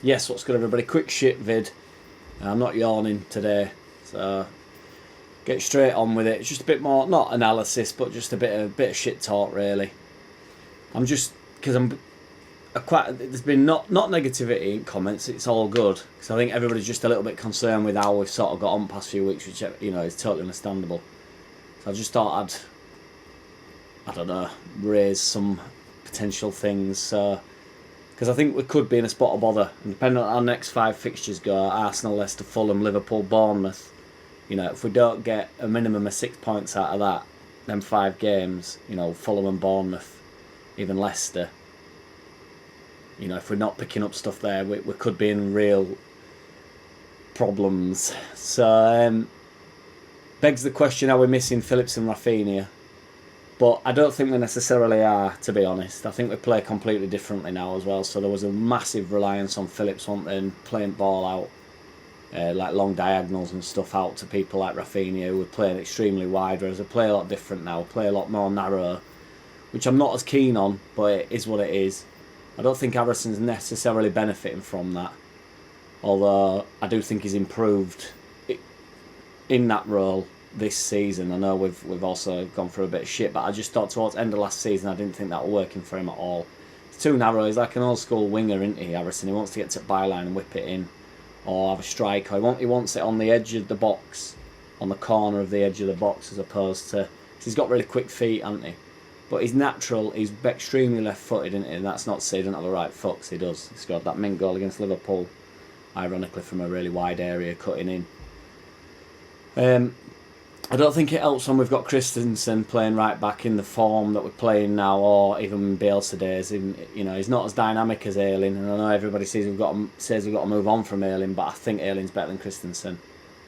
Yes, what's good, everybody? Quick shit vid. I'm not yawning today, so get straight on with it. It's just a bit more, not analysis, but just a bit of shit talk, really. I'm just because There's been not negativity in comments. It's all good because I think everybody's just a little bit concerned with how we've sort of got on the past few weeks, which is totally understandable. So I just thought I don't know, raise some potential things. Because I think we could be in a spot of bother. And depending on how our next 5 fixtures go, Arsenal, Leicester, Fulham, Liverpool, Bournemouth, if we don't get a minimum of 6 points out of that, them 5 games, Fulham and Bournemouth, even Leicester, if we're not picking up stuff there, we could be in real problems. So, begs the question, are we missing Phillips and Raphinha? But I don't think we necessarily are, to be honest. I think we play completely differently now as well. So there was a massive reliance on Phillips wanting playing ball out, like long diagonals and stuff out to people like Raphinha, who were playing extremely wide, whereas we play a lot different now. Play a lot more narrow, which I'm not as keen on, but it is what it is. I don't think Harrison's necessarily benefiting from that, although I do think he's improved in that role this season. I know we've also gone through a bit of shit, but I just thought towards the end of last season I didn't think that was working for him at all. It's too narrow. He's like an old school winger, isn't he, Harrison? He wants to get to the byline and whip it in, or have a striker. He wants it on the edge of the box, on the corner of the edge of the box, as opposed to, cause he's got really quick feet, hasn't he? But he's natural. He's extremely left-footed, isn't he? And that's not to say he doesn't have a right foot, cause he does. He scored that mint goal against Liverpool, ironically from a really wide area, cutting in. I don't think it helps when we've got Christensen playing right back in the form that we're playing now, or even in Bielsa days. He's not as dynamic as Ayling, and I know everybody says we've got to move on from Ayling, but I think Ayling's better than Christensen,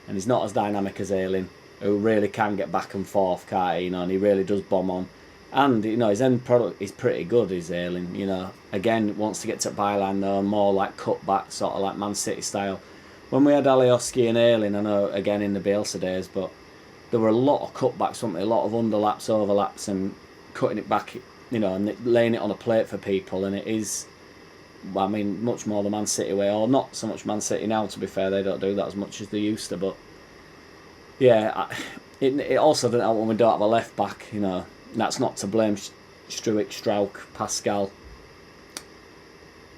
and he's not as dynamic as Ayling, who really can get back and forth, can't he? And he really does bomb on, and his end product is pretty good. Is Ayling, again wants to get to byline though, more like cut back, sort of like Man City style. When we had Alioski and Ayling, I know again in the Bielsa days, but there were a lot of cutbacks, a lot of underlaps, overlaps, and cutting it back, and laying it on a plate for people. And it is, much more the Man City way, or not so much Man City now, to be fair. They don't do that as much as they used to. But, yeah, it also doesn't help when we don't have a left back, That's not to blame Struijk, Strauch, Pascal,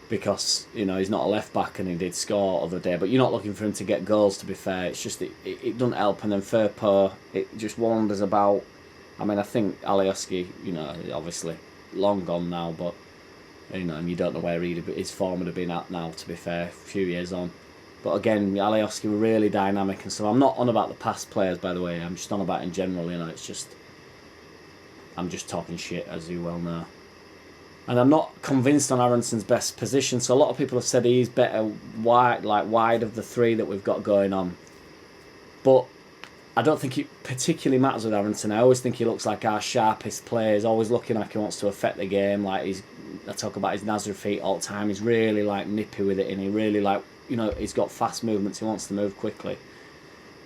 because he's not a left back and he did score other day, but you're not looking for him to get goals, to be fair. It's just it doesn't help. And then Firpo, it just wanders about. I think Alioski, obviously long gone now, but and you don't know where his form would have been at now, to be fair, a few years on. But again, Alioski were really dynamic and stuff. I'm not on about the past players, by the way. I'm just on about in general. It's just I'm just talking shit, as you well know. And I'm not convinced on Aronson's best position. So a lot of people have said he's better wide of the 3 that we've got going on. But I don't think it particularly matters with Aronson. I always think he looks like our sharpest player. He's always looking like he wants to affect the game. I talk about his Nazar feet all the time. He's really nippy with it, and he really he's got fast movements. He wants to move quickly.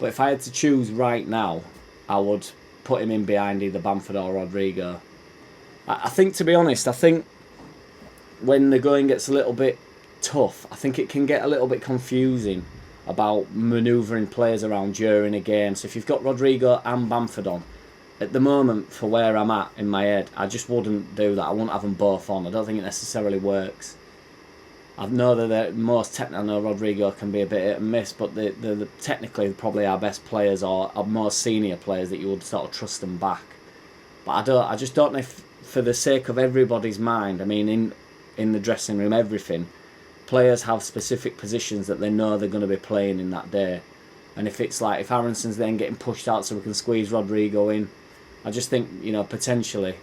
But if I had to choose right now, I would put him in behind either Bamford or Rodrigo. I think, to be honest, when the going gets a little bit tough, I think it can get a little bit confusing about manoeuvring players around during a game. So if you've got Rodrigo and Bamford on, at the moment, for where I'm at in my head, I just wouldn't do that. I wouldn't have them both on. I don't think it necessarily works. I know that the most technical. I know Rodrigo can be a bit hit and miss, but the technically probably our best players or our most senior players that you would sort of trust them back. But I just don't know if, for the sake of everybody's mind, in the dressing room, everything, players have specific positions that they know they're going to be playing in that day. And if it's if Aronson's then getting pushed out so we can squeeze Rodrigo in, I just think, potentially,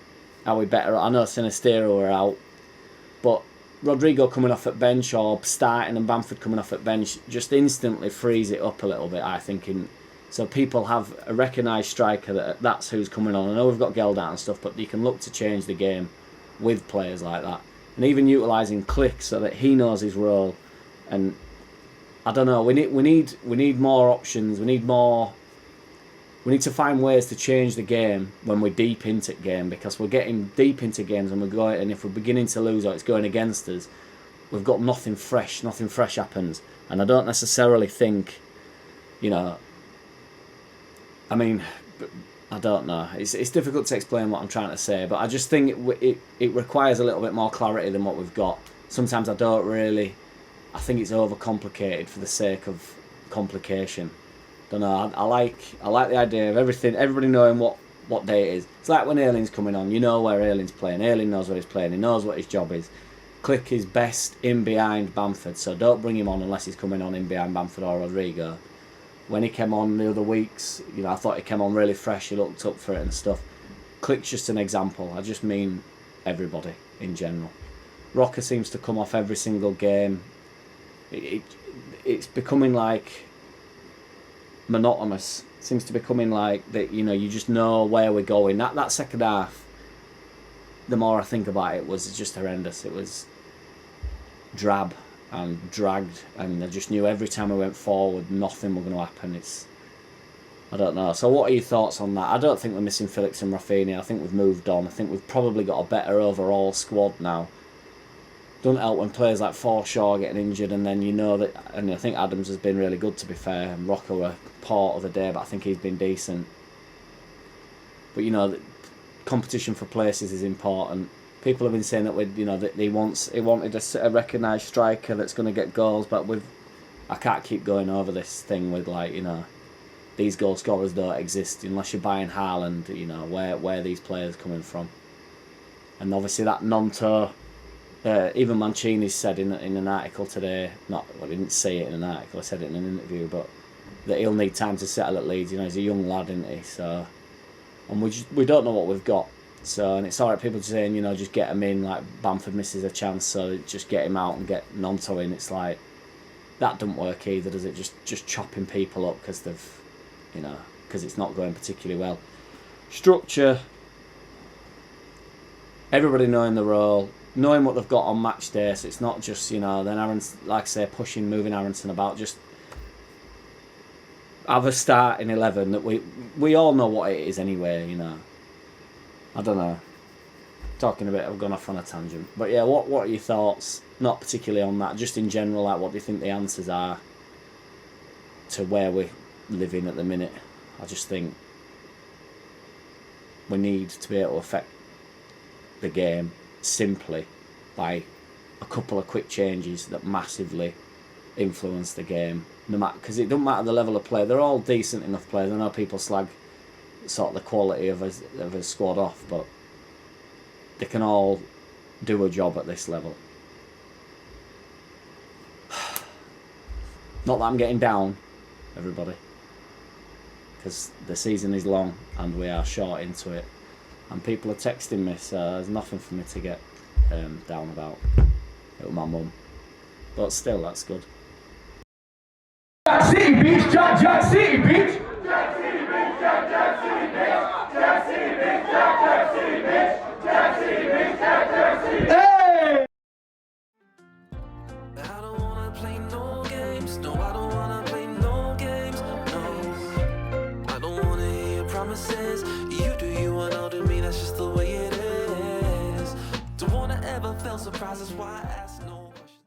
are we better? I know Sinistero are out, but Rodrigo coming off at bench or starting and Bamford coming off at bench just instantly frees it up a little bit, I think. So people have a recognised striker that's who's coming on. I know we've got Geldat and stuff, but you can look to change the game with players like that. And even utilising Click so that he knows his role. And I don't know, we need more options. We need to find ways to change the game when we're deep into the game, because we're getting deep into games and if we're beginning to lose or it's going against us, we've got nothing fresh happens. And I don't necessarily think, you know, I mean, I don't know. It's difficult to explain what I'm trying to say, but I just think it requires a little bit more clarity than what we've got. Sometimes I think it's overcomplicated for the sake of complication. Don't know. I like the idea of everybody knowing what day it is. It's like when Ayling's coming on. You know where Ayling's playing. Ayling knows where he's playing. He knows what his job is. Click is best in behind Bamford, so don't bring him on unless he's coming on in behind Bamford or Rodrigo. When he came on the other weeks, you know, I thought he came on really fresh. He looked up for it and stuff. Click's just an example. I just mean everybody in general. Rocker seems to come off every single game. It's becoming like monotonous. It seems to be becoming like that. You know, you just know where we're going. That second half, the more I think about it, was just horrendous. It was drab and dragged, and I just knew every time we went forward, nothing was going to happen. I don't know. So what are your thoughts on that? I don't think we're missing Phillips and Raphinha. I think we've moved on. I think we've probably got a better overall squad now. Doesn't help when players like Forshaw getting injured, and then you know that. And I think Adams has been really good, to be fair. And Rocker were part of the day, but I think he's been decent. But you know, competition for places is important. People have been saying that that he wanted a recognised striker that's going to get goals, but I can't keep going over this thing with these goal scorers don't exist unless you're buying Haaland. You know where these players coming from, and obviously that Nonto. Even Mancini said in an article today, he didn't say it in an article, I said it in an interview, but that he'll need time to settle at Leeds. You know, he's a young lad, isn't he? So, and we don't know what we've got. So, and it's alright people saying, just get him in, like Bamford misses a chance, so just get him out and get Nonto in. It's like, that doesn't work either, does it? Just chopping people up because because it's not going particularly well. Structure, everybody knowing the role, knowing what they've got on match day, so it's not just, then Aaron's, like I say, moving Aronson about, just have a starting 11 that we all know what it is anyway, I don't know. Talking a bit, I've gone off on a tangent. But yeah, what are your thoughts? Not particularly on that, just in general, like what do you think the answers are to where we're living at the minute? I just think we need to be able to affect the game simply by a couple of quick changes that massively influence the game. No matter, because it doesn't matter the level of play. They're all decent enough players. I know people slag sort of the quality of a squad off, but they can all do a job at this level. Not that I'm getting down, everybody, because the season is long and we are short into it, and people are texting me, so there's nothing for me to get down about. It was my mum, but still, that's good. JackCity, bitch! JackCity, bitch! JackCity, bitch! JackCity, bitch! JackCity, bitch! JackCity, bitch! JackCity, bitch! JackCity. Hey! I don't wanna play no games. No, I don't wanna play no games. No, I don't wanna hear your promises. You do you and I'll do me. That's just the way it is. Don't wanna ever feel surprised. That's why.